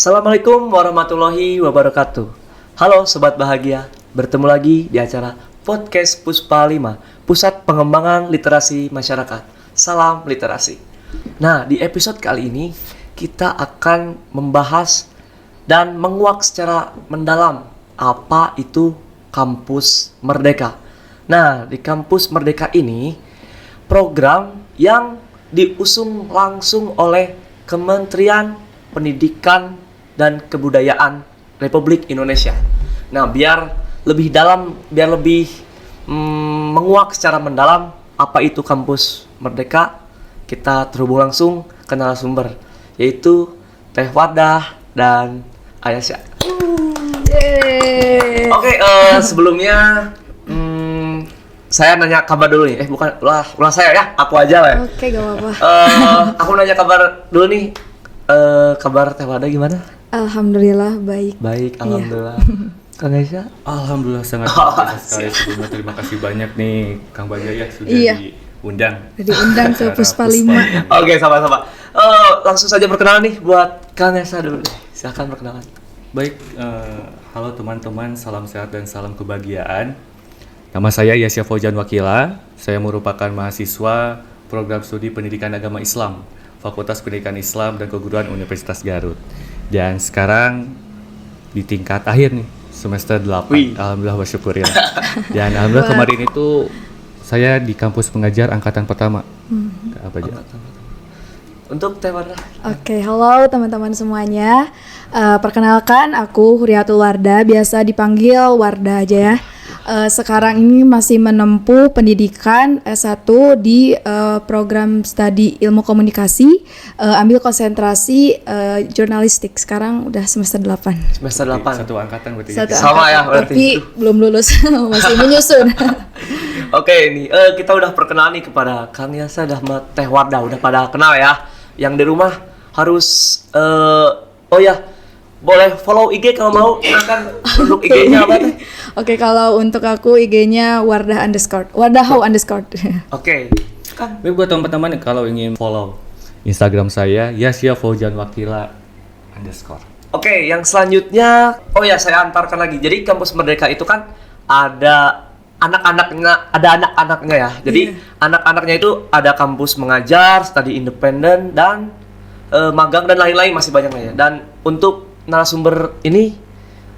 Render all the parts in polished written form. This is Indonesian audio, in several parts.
Assalamualaikum warahmatullahi wabarakatuh. Halo Sobat Bahagia, bertemu lagi di acara Podcast Puspa 5, Pusat Pengembangan Literasi Masyarakat. Salam literasi. Nah, di episode kali ini kita akan membahas dan menguak secara mendalam apa itu Kampus Merdeka. Nah, di Kampus Merdeka ini program yang diusung langsung oleh Kementerian Pendidikan dan Kebudayaan Republik Indonesia. Nah, biar lebih dalam, biar lebih menguak secara mendalam apa itu Kampus Merdeka, kita terhubung langsung ke narasumber, yaitu Teh Wardah dan Ayasya. Oke, sebelumnya saya nanya kabar dulu nih. Bukan, ulah saya ya, aku aja lah ya. Oke, gak apa-apa. Aku nanya kabar dulu nih. Kabar Teh Wardah gimana? Alhamdulillah baik. Baik, alhamdulillah. Kang Aisyah? Alhamdulillah sangat biasa sekali. Sebelumnya terima kasih banyak nih Kang Bajaya sudah diundang. Diundang ke Puspa 5. Oke, sama-sama. Langsung saja perkenalan nih buat Kang Aisyah dulu deh. Silakan perkenalan. Baik, halo teman-teman, salam sehat dan salam kebahagiaan. Nama saya Yasya Fauzan Wakila. Saya merupakan mahasiswa program studi Pendidikan Agama Islam, Fakultas Pendidikan Islam dan Keguruan Universitas Garut. Dan sekarang di tingkat akhir nih, semester 8. Wih. Alhamdulillah wa syukurillah. Dan alhamdulillah kemarin itu saya di kampus pengajar angkatan pertama. Apa aja? Untuk Teh Wardah. Oke, halo teman-teman semuanya. Perkenalkan, aku Huriatul Wardah, biasa dipanggil Wardah aja ya. Sekarang ini masih menempuh pendidikan S1 di program studi ilmu komunikasi, ambil konsentrasi jurnalistik. Sekarang udah semester 8. Semester 8. Satu angkatan berarti. Sama ya, berarti. Tapi belum lulus, masih menyusun. Oke, ini kita udah perkenalan nih kepada Kang Yasa dan Teh Wardah, udah pada kenal ya. Yang di rumah harus boleh follow IG kalau mau. Silakan untuk IG-nya apa Teh? Oke, kalau untuk aku IG-nya Wardah_, Wardahau_. Oke. Kan Tapi buat teman-teman kalau ingin follow Instagram saya Yasya Fauzan Wakila _ Oke, yang selanjutnya, saya antarkan lagi. Jadi Kampus Merdeka itu kan ada anak-anaknya ya. Jadi anak-anaknya itu ada kampus mengajar, studi independen, dan magang dan lain-lain, masih banyak ya. Dan untuk narasumber ini,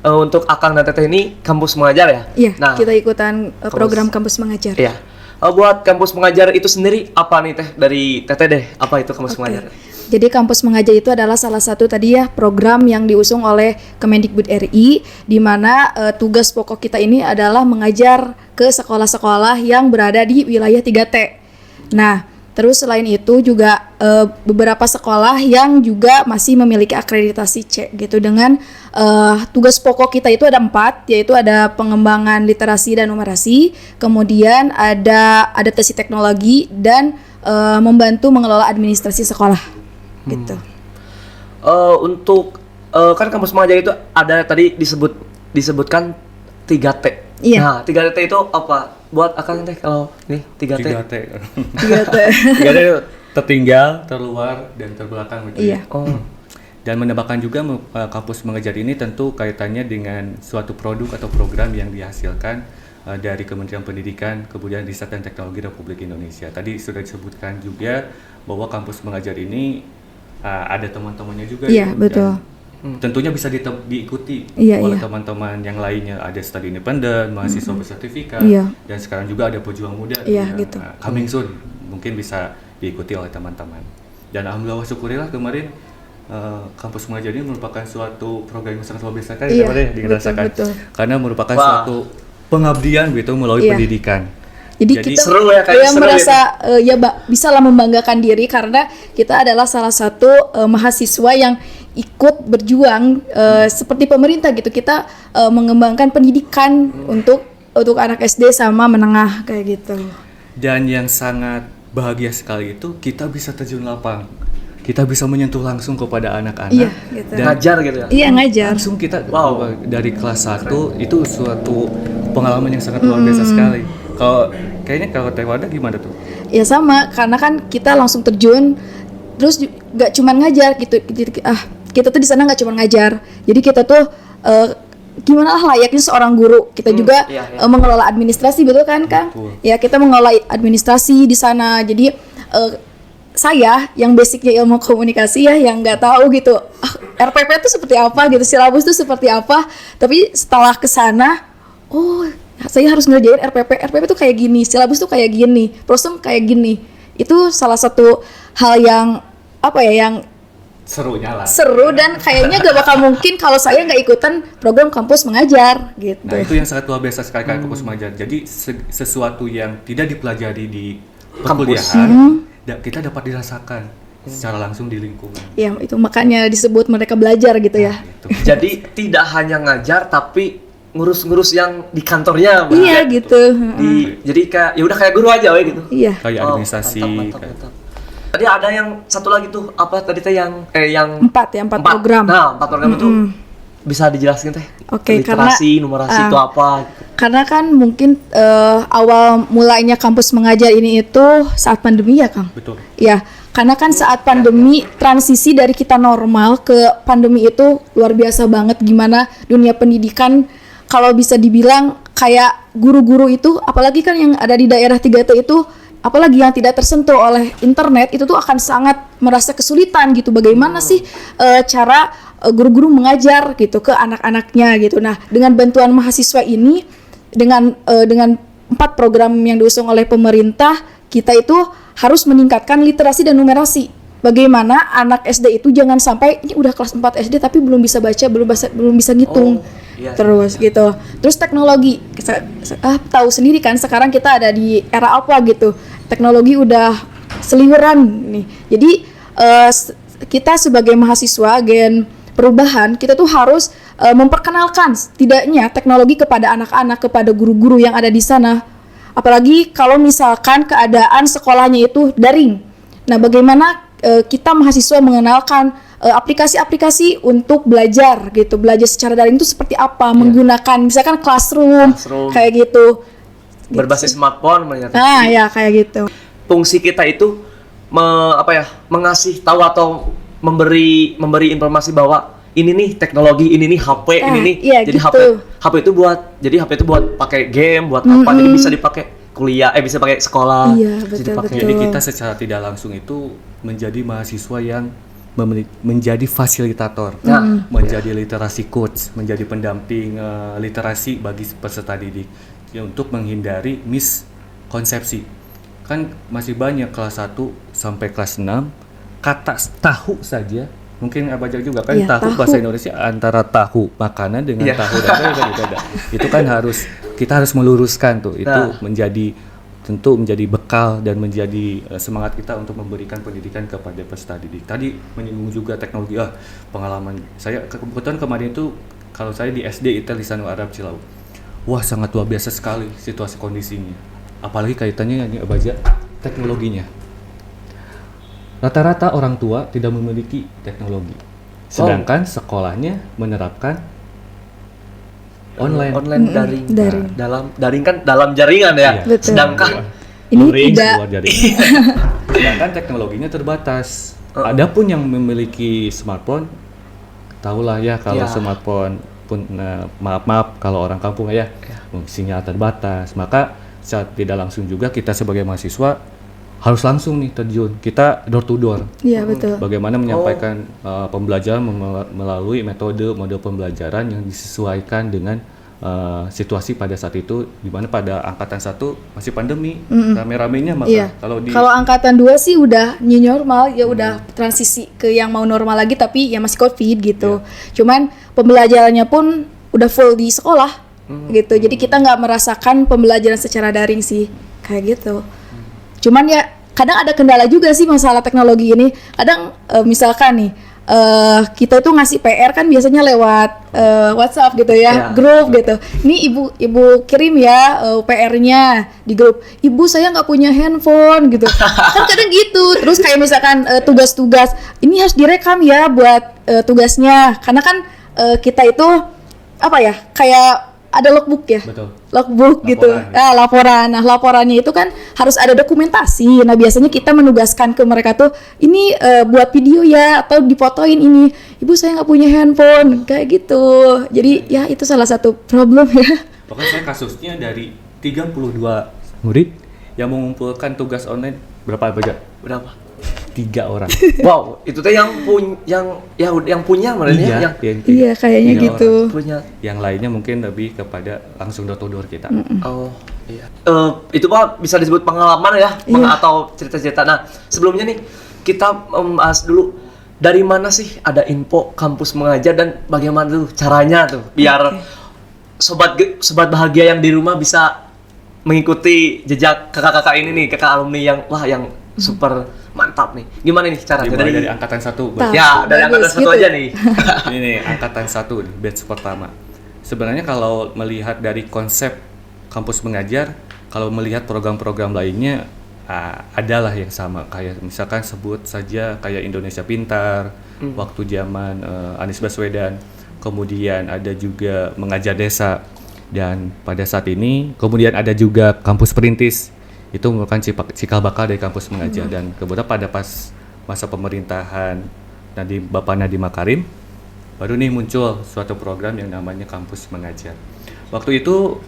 untuk Akang dan Teteh ini kampus mengajar ya. Iya, kita ikutan program kampus mengajar. Iya. Buat kampus mengajar itu sendiri apa nih Teh? Dari Teteh deh, apa itu kampus mengajar? Jadi kampus mengajar itu adalah salah satu tadi ya program yang diusung oleh Kemendikbud RI, di mana tugas pokok kita ini adalah mengajar ke sekolah-sekolah yang berada di wilayah 3T. Nah, terus selain itu juga beberapa sekolah yang juga masih memiliki akreditasi C gitu, dengan tugas pokok kita itu ada 4, yaitu ada pengembangan literasi dan numerasi, kemudian ada adaptasi teknologi, dan membantu mengelola administrasi sekolah gitu. Untuk kan kampus mengajar itu ada tadi disebutkan 3T. Iya. Nah, 3T itu apa? Buat Akang Teh kalau nih 3T. 3T. 3T. 3T itu tertinggal, terluar, dan terbelakang gitu. Iya. Dan menambahkan juga kampus mengajar ini tentu kaitannya dengan suatu produk atau program yang dihasilkan dari Kementerian Pendidikan, Kebudayaan, Riset dan Teknologi Republik Indonesia. Tadi sudah disebutkan juga bahwa kampus mengajar ini ada teman-temannya juga. Iya, betul. Tentunya bisa diikuti oleh teman-teman yang lainnya. Ada studi independen, mahasiswa bersertifikat, dan sekarang juga ada pejuang muda yang gitu. Coming soon, mungkin bisa diikuti oleh teman-teman. Dan alhamdulillah syukurillah kemarin kampus mengajar ini merupakan suatu program yang sangat luar biasa kan dirasakan, karena merupakan suatu pengabdian gitu melalui pendidikan. Jadi kita seru ya, seru merasa bisa lah membanggakan diri karena kita adalah salah satu mahasiswa yang ikut berjuang seperti pemerintah gitu. Kita mengembangkan pendidikan untuk anak SD sama menengah kayak gitu. Dan yang sangat bahagia sekali itu kita bisa terjun lapang. Kita bisa menyentuh langsung kepada anak-anak. Iya, gitu. Dan ngajar gitu ya. Iya, ngajar. Langsung kita dari kelas 1 itu suatu pengalaman yang sangat luar biasa sekali. Kalau Teh Wardah gimana tuh? Ya sama, karena kan kita langsung terjun, terus gak cuma ngajar gitu, kita tuh di sana nggak cuma ngajar. Jadi kita tuh gimana lah layaknya seorang guru. Kita juga mengelola administrasi, betul kan, Kang? Betul. Ya, kita mengelola administrasi di sana. Jadi saya yang basicnya ilmu komunikasi ya, yang nggak tahu gitu RPP itu seperti apa gitu, silabus itu seperti apa. Tapi setelah ke sana, oh saya harus ngerjain RPP tuh kayak gini, silabus tuh kayak gini, prosom kayak gini. Itu salah satu hal yang apa ya, yang Serunya lah. seru dan kayaknya gak bakal mungkin kalau saya nggak ikutan program kampus mengajar gitu. Nah, itu yang sangat luar biasa sekali kan kampus mengajar. Jadi sesuatu yang tidak dipelajari di perkuliahan, kita dapat dirasakan secara langsung di lingkungan. Ya, itu makanya disebut mereka belajar gitu ya. Gitu. Jadi tidak hanya ngajar tapi ngurus-ngurus yang di kantornya. Iya gitu. Jadi kayak ya udah kayak guru aja we gitu. Iya. Kayak Oh, administrasi. mantap. Tadi ada yang satu lagi tuh apa tadi teh yang Empat program. Nah, 4 program itu bisa dijelasin teh. Oke, literasi, numerasi itu apa? Karena kan mungkin awal mulainya kampus mengajar ini itu saat pandemi ya, Kang? Betul. Ya, karena kan saat pandemi transisi dari kita normal ke pandemi itu luar biasa banget, gimana dunia pendidikan kalau bisa dibilang kayak guru-guru itu, apalagi kan yang ada di daerah 3T itu, apalagi yang tidak tersentuh oleh internet, itu tuh akan sangat merasa kesulitan gitu. Bagaimana sih cara guru-guru mengajar gitu ke anak-anaknya gitu. Nah, dengan bantuan mahasiswa ini, dengan 4 program yang diusung oleh pemerintah, kita itu harus meningkatkan literasi dan numerasi. Bagaimana anak SD itu jangan sampai ini udah kelas 4 SD tapi belum bisa baca, belum bisa ngitung. Terus gitu. Terus teknologi, tahu sendiri kan sekarang kita ada di era apa gitu. Teknologi udah seliweran nih. Jadi kita sebagai mahasiswa gen perubahan, kita tuh harus memperkenalkan setidaknya teknologi kepada anak-anak, kepada guru-guru yang ada di sana. Apalagi kalau misalkan keadaan sekolahnya itu daring. Nah, bagaimana kita mahasiswa mengenalkan aplikasi-aplikasi untuk belajar gitu. Belajar secara daring itu seperti apa, menggunakan misalkan classroom. Kayak gitu. Berbasis smartphone ternyata. Nah, ya kayak gitu. Fungsi kita itu mengasih tahu atau memberi informasi bahwa ini nih teknologi, ini nih HP, ini nih. Iya, jadi gitu. HP itu buat pakai game, buat apa? Jadi bisa dipakai kuliah, bisa pakai sekolah. Iya, bisa betul. dipakai. Jadi kita secara tidak langsung itu menjadi mahasiswa yang menjadi fasilitator, menjadi literasi coach, menjadi pendamping literasi bagi peserta didik ya, untuk menghindari miskonsepsi. Kan masih banyak kelas 1 sampai kelas 6 kata tahu saja. Mungkin Abajak juga kan Iya, tahu bahasa Indonesia antara tahu makanan dengan tahu dan beda. Itu kan kita harus meluruskan tuh. Itu tentu menjadi bekal dan menjadi semangat kita untuk memberikan pendidikan kepada peserta didik. Tadi menyinggung juga teknologi. Pengalaman saya kebetulan kemarin itu kalau saya di SD Itel Lisanul Arab Cilawu. Wah, sangat luar biasa sekali situasi kondisinya. Apalagi kaitannya ini Abajak teknologinya. Rata-rata orang tua tidak memiliki teknologi. Sedangkan sekolahnya menerapkan online daring. Daring. Dalam jaringan ya. Iya. Betul. Sedangkan Ini luring, tidak. luar jaringan. Sedangkan teknologinya terbatas. Adapun yang memiliki smartphone, tahulah ya kalau smartphone pun maaf kalau orang kampung ya, sinyal terbatas. Maka saat tidak langsung juga kita sebagai mahasiswa harus langsung nih terjun. Kita door to door. Iya, betul. Bagaimana menyampaikan pembelajaran melalui metode pembelajaran yang disesuaikan dengan situasi pada saat itu, di mana pada angkatan 1 masih pandemi, rame-ramenya, maka Iya. Kalau angkatan 2 sih udah new normal, ya udah transisi ke yang mau normal lagi, tapi ya masih COVID gitu. Cuman pembelajarannya pun udah full di sekolah gitu. Jadi kita nggak merasakan pembelajaran secara daring sih, kayak gitu. Cuman ya kadang ada kendala juga sih masalah teknologi ini. Kadang misalkan nih kita itu ngasih PR kan biasanya lewat WhatsApp gitu ya, grup gitu. Ini ibu kirim ya PR-nya di grup. Ibu saya nggak punya handphone gitu. Kan kadang gitu. Terus kayak misalkan tugas-tugas ini harus direkam ya buat tugasnya. Karena kan kita itu apa ya, kayak ada logbook ya. Betul. Logbook gitu. Laporan. Laporan. Nah, laporannya itu kan harus ada dokumentasi. Nah, biasanya kita menugaskan ke mereka tuh, ini buat video ya, atau difotoin ini. Ibu saya nggak punya handphone, kayak gitu. Jadi ya itu salah satu problem ya. Bahkan saya kasusnya dari 32 murid yang mengumpulkan tugas online berapa aja? Berapa? 3 orang. Wow, itu teh yang punya mana Iya, yang yang Iya, kayaknya Tiga gitu. punya. Yang lainnya mungkin lebih kepada langsung door to door kita. Oh, iya. Itu Pak bisa disebut pengalaman ya, atau cerita-cerita. Nah, sebelumnya nih kita bahas dulu dari mana sih ada info kampus mengajar dan bagaimana tuh caranya tuh biar sobat bahagia yang di rumah bisa mengikuti jejak kakak-kakak ini nih, kakak alumni yang super mantap nih. Gimana nih caranya? Dimulai dari angkatan 1. Tak. Ya, dari angkatan Bagus, satu gitu. aja nih. Ini nih angkatan 1 nih, batch pertama. Sebenarnya kalau melihat dari konsep kampus mengajar, kalau melihat program-program lainnya adalah yang sama, kayak misalkan sebut saja kayak Indonesia Pintar, waktu zaman Anies Baswedan, kemudian ada juga mengajar desa, dan pada saat ini kemudian ada juga kampus perintis. Itu merupakan cikal bakal dari kampus mengajar, dan kemudian pada pas masa pemerintahan Bapak Nadiem Makarim baru nih muncul suatu program yang namanya kampus mengajar. Waktu itu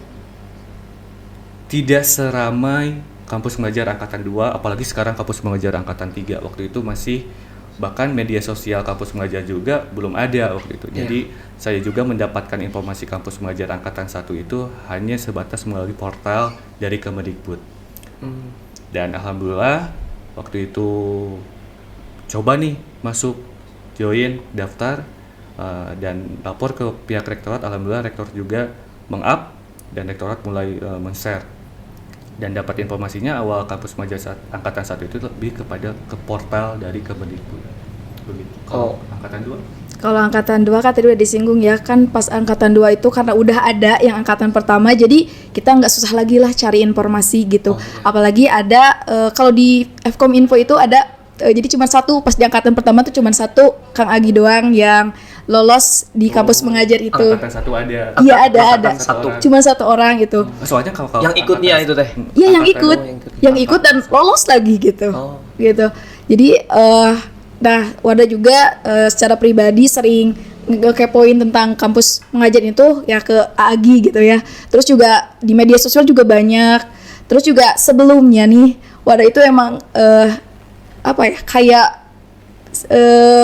tidak seramai kampus mengajar angkatan 2, apalagi sekarang kampus mengajar angkatan 3. Waktu itu masih, bahkan media sosial kampus mengajar juga belum ada waktu itu. Jadi saya juga mendapatkan informasi kampus mengajar angkatan 1 itu hanya sebatas melalui portal dari Kemendikbud. Dan alhamdulillah waktu itu coba nih masuk, join, daftar, dan lapor ke pihak rektorat. Alhamdulillah rektor juga meng-up dan rektorat mulai men-share, dan dapat informasinya awal kampus mengajar angkatan 1 itu lebih kepada ke portal dari Kemendikbud. Begitu. Kalau angkatan 2? Kalau angkatan 2 kan tadi udah disinggung ya, kan pas angkatan 2 itu karena udah ada yang angkatan pertama, jadi kita nggak susah lagi lah cari informasi gitu. Apalagi ada kalau di Fkom Info itu ada jadi cuma satu, pas di angkatan pertama tuh cuma satu, Kang Agi doang yang lolos di kampus mengajar itu. Angkatan 1 ada. Iya ada. satu. Cuma satu orang gitu. Soalnya kalau Yang ikutnya itu teh. Iya yang angkatan- ikut, yang ikut dan lolos lagi gitu. Gitu. Jadi nah, Wada juga secara pribadi sering ngekepoin tentang kampus mengajar itu ya ke Agi gitu ya. Terus juga di media sosial juga banyak. Terus juga sebelumnya nih Wada itu emang kayak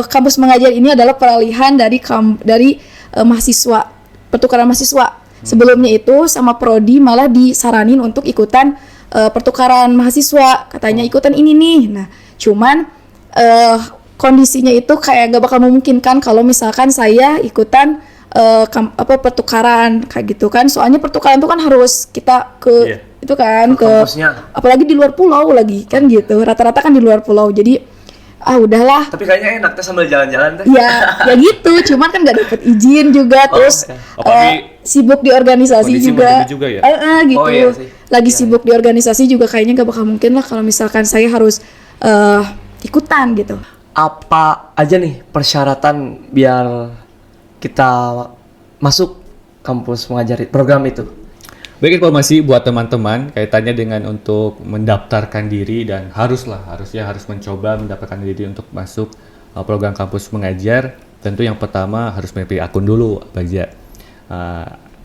kampus mengajar ini adalah peralihan dari mahasiswa, pertukaran mahasiswa. Sebelumnya itu sama prodi malah disaranin untuk ikutan pertukaran mahasiswa, katanya ikutan ini nih. Nah, cuman kondisinya itu kayak gak bakal memungkinkan kalau misalkan saya ikutan pertukaran kayak gitu kan. Soalnya pertukaran itu kan harus kita ke itu kan Ke ke kampusnya. apalagi di luar pulau lagi kan gitu. Rata-rata kan di luar pulau. Jadi udahlah. Tapi kayaknya enak teh sambil jalan-jalan teh. Ya gitu, cuman kan nggak dapet izin juga, terus Apalagi sibuk di organisasi kondisi juga, pandemi juga ya? Gitu. Oh, iya sih. Lagi sibuk di organisasi juga kayaknya nggak bakal mungkin lah kalau misalkan saya harus ikutan gitu. Apa aja nih persyaratan biar kita masuk kampus mengajar program itu? baik, informasi buat teman-teman kaitannya dengan untuk mendaftarkan diri, dan harus mencoba mendaftarkan diri untuk masuk program kampus mengajar. Tentu yang pertama harus memiliki akun dulu, Bagja.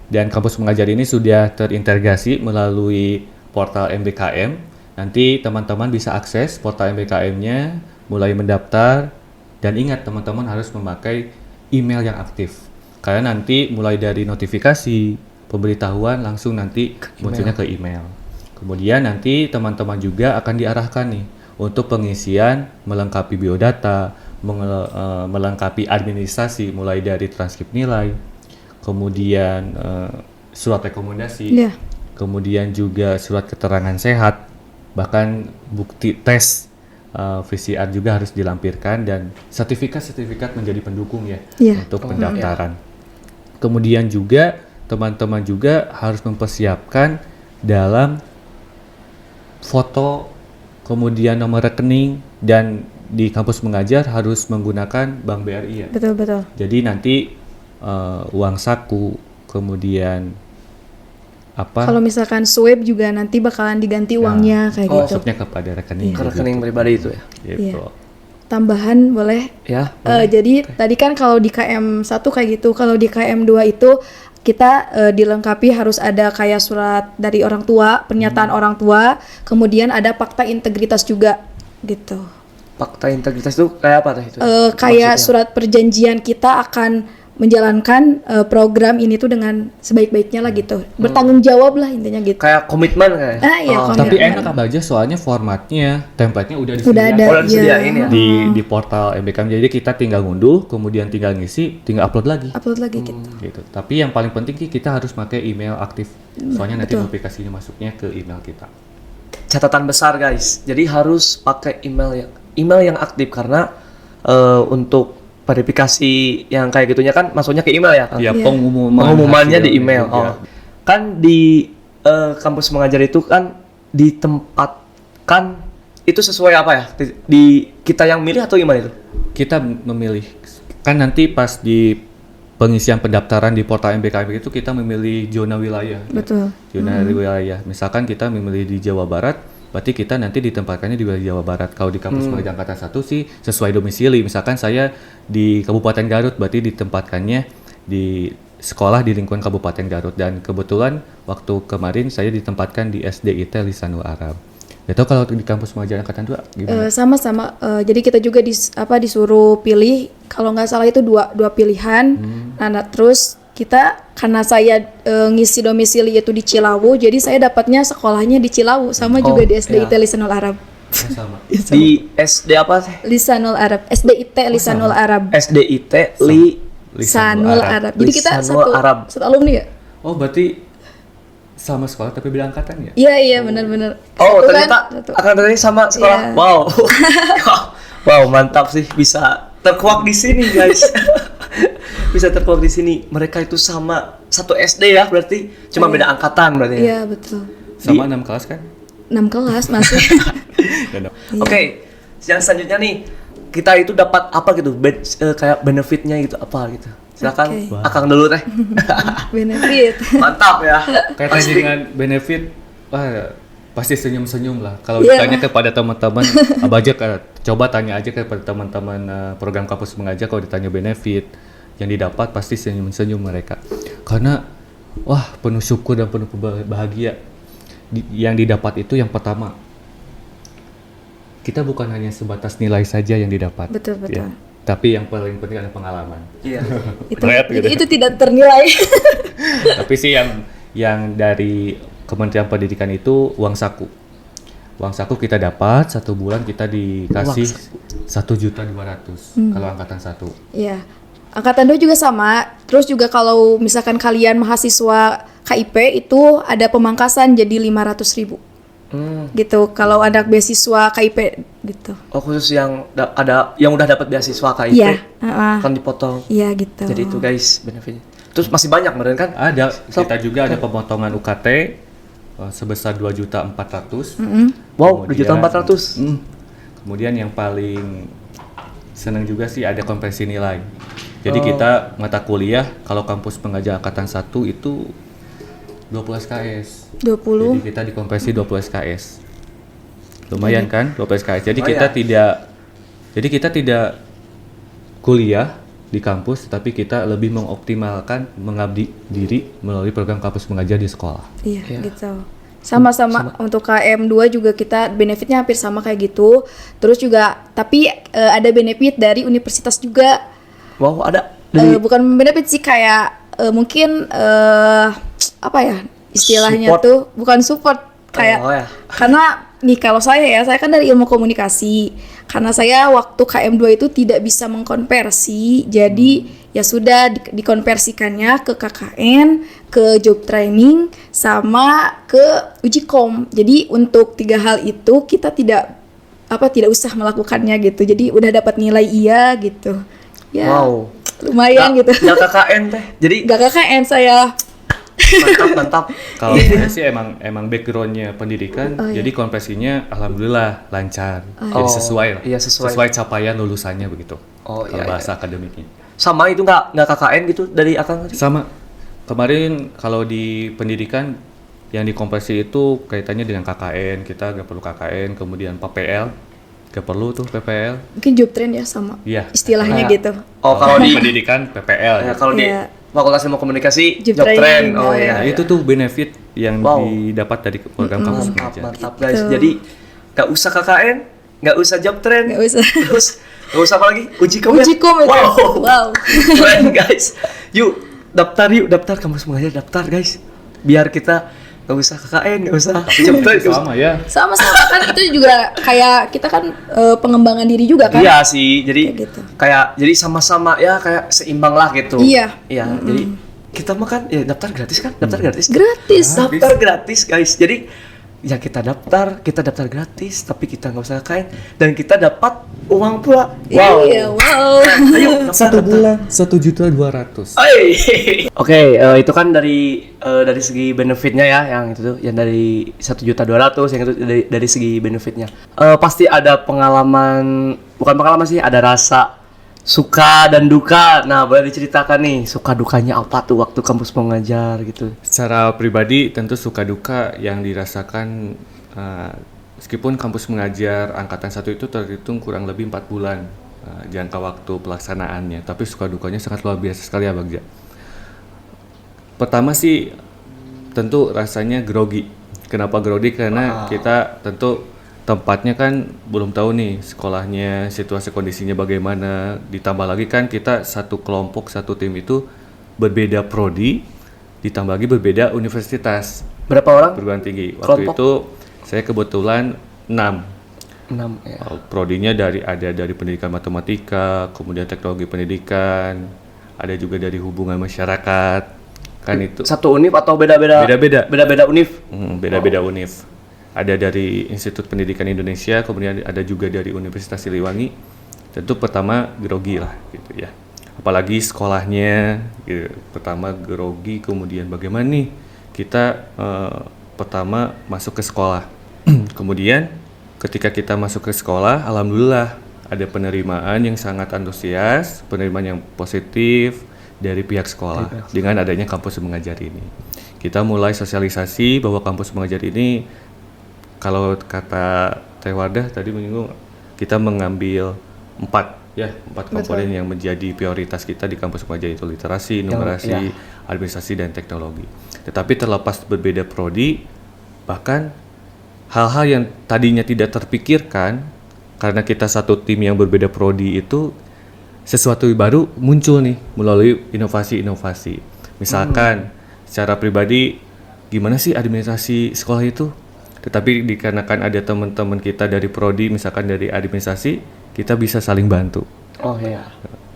Dan kampus mengajar ini sudah terintegrasi melalui portal MBKM. Nanti teman-teman bisa akses portal MBKM-nya, mulai mendaftar, dan ingat teman-teman harus memakai email yang aktif. Karena nanti mulai dari notifikasi, pemberitahuan langsung nanti munculnya ke email. Kemudian nanti teman-teman juga akan diarahkan nih untuk pengisian melengkapi biodata, melengkapi administrasi mulai dari transkrip nilai, kemudian surat rekomendasi, kemudian juga surat keterangan sehat, bahkan bukti tes VCR juga harus dilampirkan, dan sertifikat menjadi pendukung untuk pendaftaran. Kemudian juga teman-teman juga harus mempersiapkan dalam foto, kemudian nomor rekening, dan di kampus mengajar harus menggunakan Bank BRI ya. Betul. Jadi nanti uang saku, kemudian apa Kalau misalkan swab juga nanti bakalan diganti uangnya kayak gitu. masuknya kepada rekening Ke rekening pribadi itu ya. gitu. Iya. Tambahan boleh? Ya. Jadi tadi kan kalau di KM 1 kayak gitu, kalau di KM 2 itu kita dilengkapi harus ada kayak surat dari orang tua, pernyataan orang tua, kemudian ada fakta integritas juga gitu. Fakta integritas itu kayak apa tuh itu? Kayak Maksudnya? surat perjanjian kita akan menjalankan program ini tuh dengan sebaik-baiknya lah gitu. Bertanggung jawab lah intinya gitu. Kayak komitmen kayak. Iya, Oh, komitmen. Tapi enak aja soalnya formatnya, template-nya udah Udah ada. Oh, udah disediain ya. di portal MBKM. Jadi kita tinggal ngunduh, kemudian tinggal ngisi, tinggal upload lagi. Upload lagi gitu. Gitu. Tapi yang paling penting kita harus pakai email aktif. Soalnya nanti betul. notifikasinya masuknya ke email kita. Catatan besar guys. Jadi harus pakai email yang aktif karena untuk verifikasi yang kayak gitunya kan masuknya ke email ya kan? Ya, Iya. Pengumumannya hasil di email. juga. Kan di kampus mengajar itu kan ditempatkan itu sesuai apa ya? Di kita yang milih atau gimana itu? Kita memilih. Kan nanti pas di pengisian pendaftaran di portal MBKM itu kita memilih zona wilayah. Betul. Zona wilayah. Misalkan kita memilih di Jawa Barat, berarti kita nanti ditempatkannya di wilayah Jawa Barat. Kalau di kampus mengajar angkatan 1 sih sesuai domisili. Misalkan saya di Kabupaten Garut, berarti ditempatkannya di sekolah di lingkungan Kabupaten Garut. Dan kebetulan waktu kemarin saya ditempatkan di SDIT Lisanul Arab. Gak tau kalau di kampus mengajar angkatan 2 gimana? Sama-sama. Jadi kita juga disuruh pilih. Kalau nggak salah itu dua pilihan. Nah, terus kita karena saya ngisi domisili itu di Cilawu, jadi saya dapatnya sekolahnya di Cilawu, sama juga di SDIT iya. Lisanul Arab. Sama. Di SD apa sih? Lisanul Arab, SDIT Lisanul Arab. SDIT Lisanul Arab. Jadi kita Lisanul Arab. satu alumni ya? Oh, berarti sama sekolah tapi beda angkatan ya? Iya, benar-benar. Oh, Satu ternyata kan, satu. angkatannya sama sekolah. Iya. Wow. Wow, mantap sih bisa terkuak di sini, guys. Bisa terkuak di sini. Mereka itu sama satu SD ya, berarti cuma beda angkatan berarti ya. Iya, betul. Sama 6 kelas kan? 6 kelas masih. Dan Oke, yang selanjutnya nih kita itu dapat apa gitu, kayak benefitnya gitu apa gitu. Silakan, Oke. Akang dulu teh. Benefit. Mantap ya. kaitannya dengan benefit, wah pasti senyum-senyum lah. Kalau Iya. ditanya kepada teman-teman, Abah aja coba tanya aja kepada teman-teman program kampus mengajar, kalau ditanya benefit yang didapat pasti senyum-senyum mereka. Karena wah penuh syukur dan penuh bahagia. Yang didapat itu yang pertama, kita bukan hanya sebatas nilai saja yang didapat. Betul. ya. Tapi yang paling penting ada pengalaman. Iya. Berat gitu. Itu tidak ternilai. Tapi sih yang dari Kementerian Pendidikan itu uang saku. Uang saku kita dapat 1 bulan kita dikasih 1.200.000 kalau angkatan 1. Iya. Angkatan 2 juga sama. Terus juga kalau misalkan kalian mahasiswa KIP itu ada pemangkasan jadi 500.000 gitu. Kalau anak beasiswa KIP gitu. Oh, khusus yang ada yang udah dapat beasiswa KIP Iya. kan dipotong. Iya gitu. Jadi itu guys benefitnya. Terus masih banyak meren kan? Ada, kita juga ada pemotongan UKT sebesar 2.400.000. Wow, Kemudian- 2.400.000. Kemudian yang paling senang juga sih ada konversi nilai. Jadi kita mata kuliah kalau kampus pengajar angkatan 1 itu 20 SKS. 20. Jadi kita dikonversi 20 SKS. Lumayan kan 20 SKS. Jadi Lumayan. kita tidak kuliah di kampus, tapi kita lebih mengoptimalkan mengabdi diri melalui program kampus mengajar di sekolah. Iya, Iya. gitu. Sama-sama untuk KM2 juga kita benefitnya hampir sama kayak gitu. Terus juga tapi ada benefit dari universitas juga. Wow, ada Bukan benefit sih kayak mungkin apa ya istilahnya Support. tuh bukan support kayak Oh, ya. karena nih kalau saya kan dari ilmu komunikasi, karena saya waktu KM2 itu tidak bisa mengkonversi, jadi ya sudah dikonversikannya ke KKN, ke job training, sama ke uji kom. Jadi untuk 3 hal itu kita tidak usah melakukannya gitu. Jadi udah dapat nilai iya gitu. Ya, Wow. lumayan gitu. Nggak KKN teh. Jadi Gak KKN saya. mantap. Kalau saya sih emang backgroundnya pendidikan, iya. jadi konversinya alhamdulillah lancar. Jadi Oh, sesuai lah. iya, sesuai. capaian lulusannya begitu. Oh, kalau iya, bahasa akademiknya. Sama itu nggak KKN gitu dari Akang tadi? Sama. Kemarin kalau di pendidikan yang dikonversi itu kaitannya dengan KKN, kita nggak perlu KKN, kemudian PPL, nggak perlu tuh PPL. Mungkin job trend ya sama Iya. istilahnya Nah, gitu. Oh, kalau di pendidikan PPL. ya, kalau di Iya. Fakultas Ilmu Komunikasi Job job trend. training, Oh oh, iya. Nah, itu tuh benefit yang Wow. didapat dari program kampus Mantap, mengajar. mantap guys. Gitu. Jadi nggak usah KKN, nggak usah job trend, Nggak usah. terus nggak usah apa lagi? Uji kom. Uji kom itu. Wow. Keren guys. Yuk daftar kampus mengajar, daftar guys. Biar kita nggak usah KKN, nggak usah job trend. Sama ya. Sama-sama kan itu juga kayak kita kan pengembangan diri juga kan. Iya sih, jadi Kayak gitu. jadi sama-sama ya kayak seimbang lah gitu. Iya. Iya, jadi kita mah kan ya daftar gratis kan? Daftar gratis. Gratis. Daftar gratis guys. Jadi ya kita daftar gratis, tapi kita nggak usah kain dan kita dapat uang pula. Wow. Iya, wow. Ayo daftar, daftar. 1.200.000. Oke, itu kan dari segi benefitnya ya, yang itu tuh, yang dari 1.200.000, yang itu dari segi benefitnya. Pasti ada bukan pengalaman sih, ada rasa suka dan duka. Nah, boleh diceritakan nih suka dukanya apa tuh waktu kampus mengajar gitu? Secara pribadi tentu suka duka yang dirasakan meskipun kampus mengajar angkatan 1 itu terhitung kurang lebih 4 bulan jangka waktu pelaksanaannya, tapi suka dukanya sangat luar biasa sekali ya Bagja. Pertama sih tentu rasanya grogi. Kenapa grogi? Karena kita tentu tempatnya kan belum tahu nih sekolahnya, situasi kondisinya bagaimana. Ditambah lagi kan kita satu kelompok, satu tim itu berbeda prodi, ditambah lagi berbeda universitas, Berapa orang? perguruan tinggi. Waktu Kelompok? itu saya kebetulan 6. 6 ya. Prodinya ada dari pendidikan matematika, kemudian teknologi pendidikan, ada juga dari hubungan masyarakat. Kan itu Satu univ atau beda-beda? Beda-beda. Beda-beda univ. beda-beda univ. Ada dari Institut Pendidikan Indonesia, kemudian ada juga dari Universitas Siliwangi. Tentu pertama grogi lah gitu ya. Apalagi sekolahnya gitu. Pertama grogi, kemudian bagaimana nih kita pertama masuk ke sekolah. Kemudian ketika kita masuk ke sekolah, alhamdulillah ada penerimaan yang sangat antusias, penerimaan yang positif dari pihak sekolah dengan adanya kampus mengajar ini. Kita mulai sosialisasi bahwa kampus mengajar ini, kalau kata Teh Wardah tadi menyinggung, kita mengambil 4 komponen yang menjadi prioritas kita di kampus mengajar, itu literasi, numerasi, administrasi, dan teknologi. Tetapi terlepas berbeda prodi, bahkan hal-hal yang tadinya tidak terpikirkan karena kita satu tim yang berbeda prodi itu, sesuatu baru muncul nih melalui inovasi-inovasi. Misalkan secara pribadi gimana sih administrasi sekolah itu? Tetapi dikarenakan ada teman-teman kita dari prodi, misalkan dari administrasi, kita bisa saling bantu. Oh iya.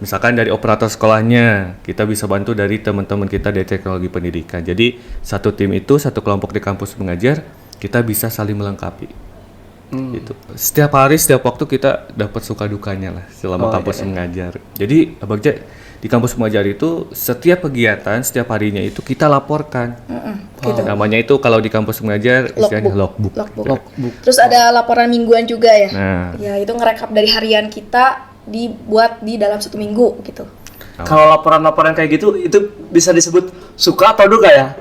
Misalkan dari operator sekolahnya, kita bisa bantu dari teman-teman kita dari teknologi pendidikan. Jadi satu tim itu, satu kelompok di kampus mengajar, kita bisa saling melengkapi. Gitu. Setiap hari, setiap waktu kita dapat suka dukanya lah selama kampus mengajar. Jadi Bagja, di kampus mengajar itu setiap kegiatan, setiap harinya itu kita laporkan. Gitu. Namanya itu kalau di kampus mengajar istilahnya logbook. Terus ada laporan mingguan juga ya. Nah, Ya, itu ngerekap dari harian kita dibuat di dalam 1 minggu gitu. Kalau laporan-laporan kayak gitu, itu bisa disebut suka atau duka ya?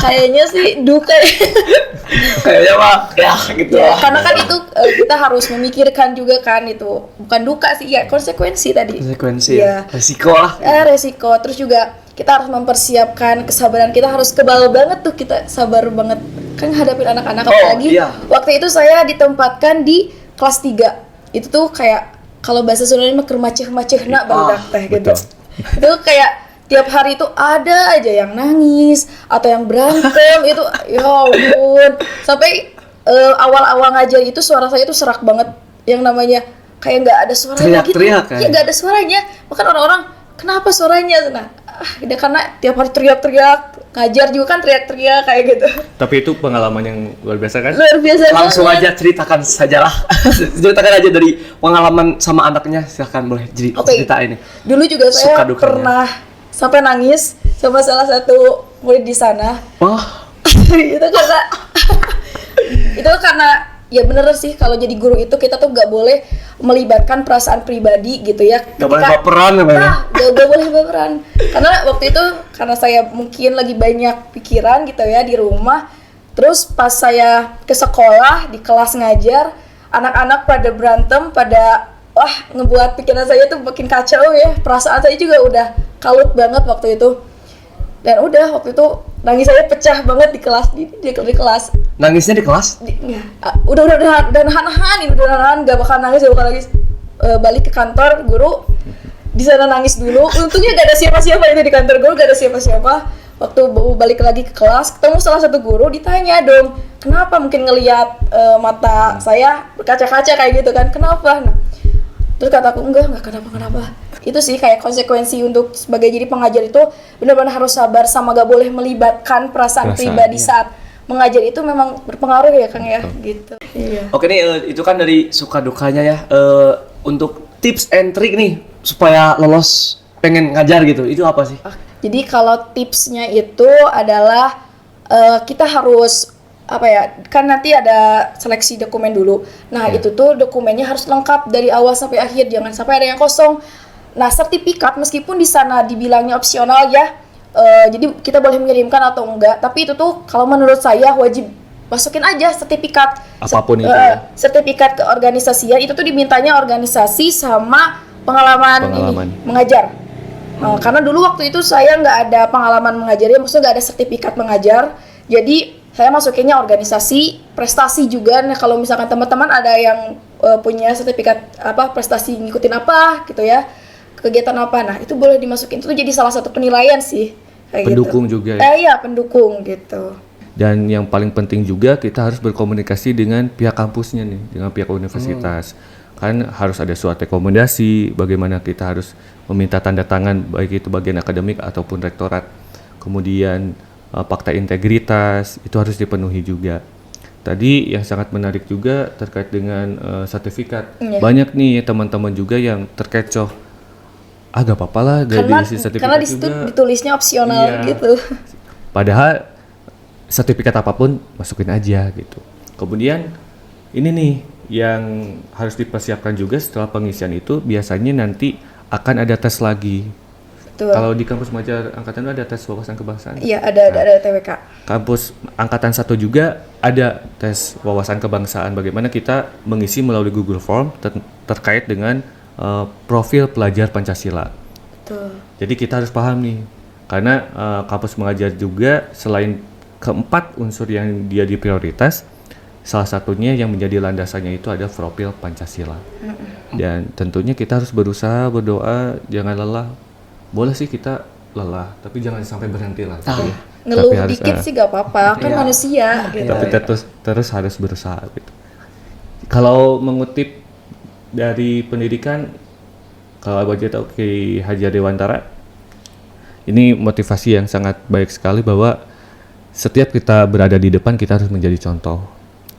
Kayaknya sih duka ya. Kayaknya Pak, ya gitu Ya, lah. karena kan itu kita harus memikirkan juga kan, itu bukan duka sih ya, konsekuensi tadi. Konsekuensi Iya. ya, resiko lah. Resiko. Terus juga kita harus mempersiapkan kesabaran kita, harus kebal banget tuh, kita sabar banget kan hadapin anak-anak. Apalagi iya. waktu itu saya ditempatkan di kelas 3. Itu tuh kayak kalau bahasa Sundanya mah kermaceh-macehna baru teh gitu. Itu kayak tiap hari itu ada aja yang nangis atau yang berantem itu, ya ampun. Sampai awal-awal ngajar itu suara saya itu serak banget, yang namanya kayak nggak ada suaranya gitu. Teriak-teriak kan? Iya, nggak ada suaranya. Bahkan orang-orang, kenapa suaranya? Nah, ya karena tiap hari teriak-teriak, ngajar juga kan teriak-teriak kayak gitu. tapi itu pengalaman yang luar biasa kan? Luar biasa Langsung banget. aja ceritakan sajalah. Ceritakan aja dari pengalaman sama anaknya, silahkan boleh Oke. ceritain nih. Dulu juga saya Suka dukanya. pernah sampai nangis sama salah satu murid di sana. Wah, itu karena ya bener sih, kalau jadi guru itu kita tuh nggak boleh melibatkan perasaan pribadi gitu ya. gak boleh baperan namanya. Gak boleh baperan. Karena waktu itu karena saya mungkin lagi banyak pikiran gitu ya di rumah, Terus pas saya ke sekolah di kelas ngajar, anak-anak pada berantem, pada wah ngebuat pikiran saya tuh makin kacau ya. Perasaan saya juga udah kalut banget waktu itu. Dan udah waktu itu nangis saya pecah banget di kelas di kelas. Nangisnya di kelas? Udah nahan, gak bakal nangis. Balik ke kantor guru, di sana nangis dulu. Untungnya gak ada siapa-siapa itu di kantor guru, gak ada siapa-siapa. Waktu balik lagi ke kelas, ketemu salah satu guru, ditanya dong, kenapa, mungkin ngelihat mata saya berkaca-kaca kayak gitu kan, kenapa? Nah, terus kataku enggak kenapa-kenapa. Itu sih kayak konsekuensi untuk sebagai jadi pengajar itu benar-benar harus sabar sama gak boleh melibatkan perasaan pribadi saat mengajar. Itu memang berpengaruh ya Kang ya, gitu. Iya. Oke nih, itu kan dari suka dukanya ya. Untuk tips and trick nih supaya lolos pengen ngajar gitu, itu apa sih? Jadi kalau tipsnya itu adalah kita harus apa ya, kan nanti ada seleksi dokumen dulu. Nah itu tuh dokumennya harus lengkap dari awal sampai akhir, jangan sampai ada yang kosong. Nah sertifikat meskipun di sana dibilangnya opsional ya, jadi kita boleh mengirimkan atau enggak, tapi itu tuh kalau menurut saya wajib masukin aja sertifikat apapun itu ya. Sertifikat keorganisasian itu tuh dimintanya organisasi sama pengalaman. Ini, mengajar. Karena dulu waktu itu saya nggak ada pengalaman mengajar, ya maksudnya nggak ada sertifikat mengajar, jadi saya masukinnya organisasi, prestasi juga. Nah kalau misalkan teman-teman ada yang punya sertifikat apa prestasi ngikutin apa gitu ya, kegiatan apa, nah itu boleh dimasukin, itu jadi salah satu penilaian sih kayak pendukung gitu. juga ya? Iya pendukung gitu. Dan yang paling penting juga kita harus berkomunikasi dengan pihak kampusnya nih, dengan pihak universitas. Kan harus ada surat rekomendasi, bagaimana kita harus meminta tanda tangan baik itu bagian akademik ataupun rektorat. Kemudian fakta integritas itu harus dipenuhi juga. Tadi yang sangat menarik juga terkait dengan sertifikat. Banyak nih teman-teman juga yang terkecoh. Gak apa-apa lah, gak diisi sertifikat karena di situ juga. Ditulisnya opsional gitu. Padahal sertifikat apapun masukin aja gitu. Kemudian ini nih yang harus dipersiapkan juga setelah pengisian itu, biasanya nanti akan ada tes lagi. Betul. Kalau di kampus Majar Angkatan ada tes wawasan kebangsaan. Iya ada TWK. Kampus Angkatan 1 juga ada tes wawasan kebangsaan. Bagaimana kita mengisi melalui Google Form terkait dengan profil pelajar Pancasila. Betul. Jadi kita harus paham nih, karena kampus mengajar juga selain keempat unsur yang dia di prioritas, salah satunya yang menjadi landasannya itu ada profil Pancasila. Dan tentunya kita harus berusaha, berdoa, jangan lelah. Boleh sih kita lelah, tapi jangan sampai berhenti lah. Ngeluh dikit sih gak apa-apa, kan manusia gitu. Tapi terus harus berusaha gitu. Kalau mengutip dari pendidikan, kalau Abah tahu Ki Hajar Dewantara, ini motivasi yang sangat baik sekali bahwa setiap kita berada di depan kita harus menjadi contoh.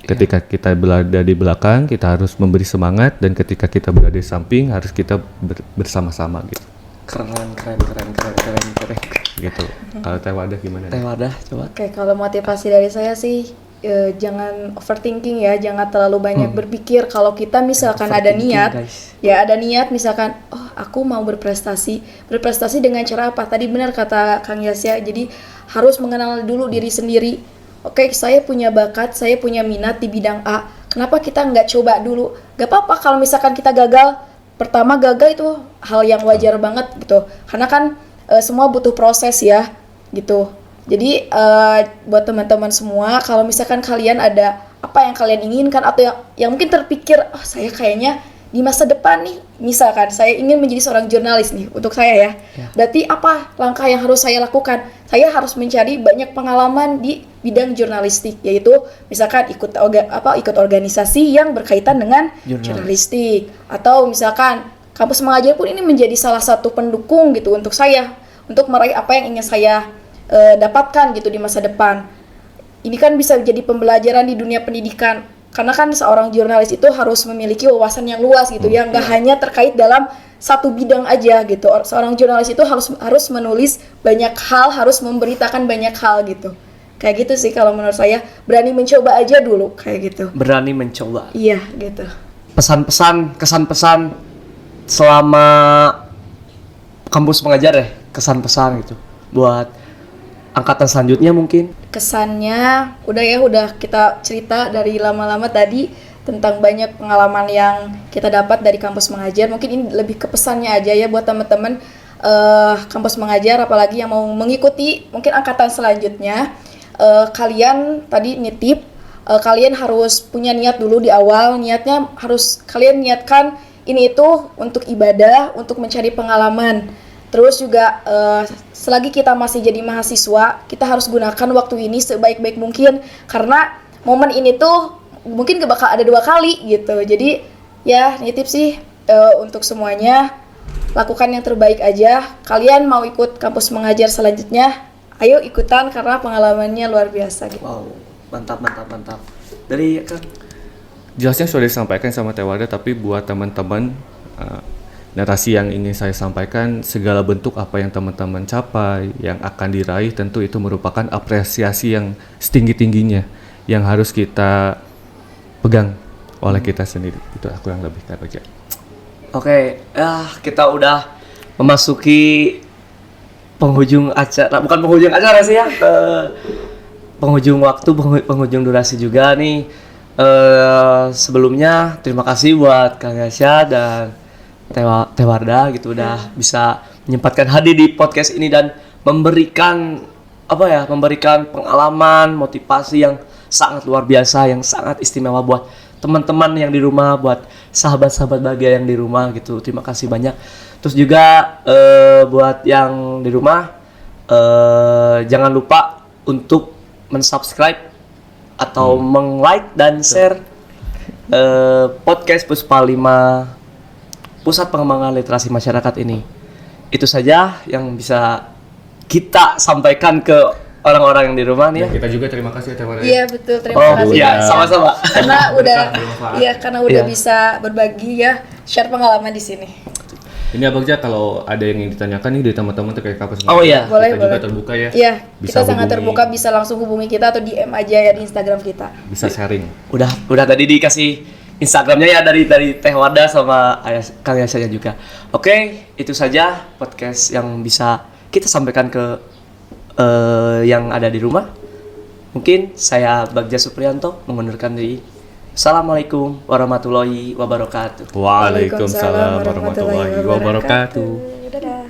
Ketika kita berada di belakang kita harus memberi semangat, dan ketika kita berada di samping harus kita bersama-sama gitu. Keren. Gitu. Kalau Teh Wadah gimana? Teh Wadah coba. Oke, kalau motivasi dari saya sih jangan overthinking ya, jangan terlalu banyak berpikir. Kalau kita misalkan ada niat, guys. Ya ada niat misalkan, oh aku mau berprestasi dengan cara apa? Tadi benar kata Kang Yasya, jadi harus mengenal dulu diri sendiri. Oke, saya punya bakat, saya punya minat di bidang A. Kenapa kita nggak coba dulu? Gak apa-apa kalau misalkan kita gagal. Pertama gagal itu hal yang wajar banget gitu. Karena kan semua butuh proses ya, gitu. Jadi buat teman-teman semua, kalau misalkan kalian ada apa yang kalian inginkan atau yang mungkin terpikir, oh saya kayaknya di masa depan nih, misalkan saya ingin menjadi seorang jurnalis nih, untuk saya ya. Berarti apa langkah yang harus saya lakukan? Saya harus mencari banyak pengalaman di bidang jurnalistik, yaitu misalkan ikut organisasi yang berkaitan dengan jurnalistik, atau misalkan kampus mengajar pun ini menjadi salah satu pendukung gitu untuk saya, untuk meraih apa yang ingin saya dapatkan gitu di masa depan. Ini kan bisa jadi pembelajaran di dunia pendidikan, karena kan seorang jurnalis itu harus memiliki wawasan yang luas gitu ya, nggak hanya terkait dalam satu bidang aja gitu. Seorang jurnalis itu harus menulis banyak hal, harus memberitakan banyak hal gitu. Kayak gitu sih kalau menurut saya, berani mencoba aja dulu kayak gitu. Berani mencoba. Iya gitu. Pesan-pesan, kesan-pesan selama kampus mengajar ya, kesan-pesan gitu buat angkatan selanjutnya mungkin. kesannya udah kita cerita dari lama-lama tadi tentang banyak pengalaman yang kita dapat dari kampus mengajar. Mungkin ini lebih ke pesannya aja ya buat teman-teman kampus mengajar, apalagi yang mau mengikuti mungkin angkatan selanjutnya. Kalian tadi nitip, kalian harus punya niat dulu di awal. Niatnya harus kalian niatkan ini itu untuk ibadah, untuk mencari pengalaman. Terus juga selagi kita masih jadi mahasiswa, kita harus gunakan waktu ini sebaik-baik mungkin, karena momen ini tuh mungkin gak bakal ada 2 kali gitu. Jadi ya nitip sih untuk semuanya, lakukan yang terbaik aja. Kalian mau ikut kampus mengajar selanjutnya, ayo ikutan karena pengalamannya luar biasa gitu. Wow, mantap. Dari Kang. Jelasnya sudah disampaikan sama Tewada, tapi buat teman-teman narasi yang ingin saya sampaikan, segala bentuk apa yang teman-teman capai, yang akan diraih, tentu itu merupakan apresiasi yang setinggi-tingginya yang harus kita pegang oleh kita sendiri. Itu aku yang lebih kerja. Oke, kita udah memasuki penghujung acara, bukan penghujung acara sih ya, penghujung waktu, penghujung durasi juga nih. Sebelumnya terima kasih buat Kang Yasya dan Tewarda gitu udah bisa menyempatkan hadir di podcast ini dan memberikan pengalaman, motivasi yang sangat luar biasa, yang sangat istimewa buat teman-teman yang di rumah, buat sahabat-sahabat bahagia yang di rumah gitu. Terima kasih banyak. Terus juga buat yang di rumah, jangan lupa untuk mensubscribe atau meng-like dan share podcast Puspa 5 Pusat Pengembangan Literasi Masyarakat ini. Itu saja yang bisa kita sampaikan ke orang-orang yang di rumah nih ya. Kita juga terima kasih ya Tewada. Iya betul, terima kasih. Iya, sama-sama. Karena udah bisa berbagi ya, share pengalaman di sini. Ini Abagja, kalau ada yang ingin ditanyakan nih dari teman-teman terkait kampus Oh iya, kita juga terbuka ya. Iya, Bisa kita sangat hubungi- terbuka, bisa langsung hubungi kita atau DM aja ya di Instagram kita. Bisa sharing. Udah tadi dikasih Instagramnya ya dari Teh Wardah sama Kang Yasya juga. Oke, itu saja podcast yang bisa kita sampaikan ke yang ada di rumah. Mungkin saya Bagja Supriyanto mengundurkan diri. Assalamualaikum warahmatullahi wabarakatuh. Waalaikumsalam warahmatullahi wabarakatuh. Dadah.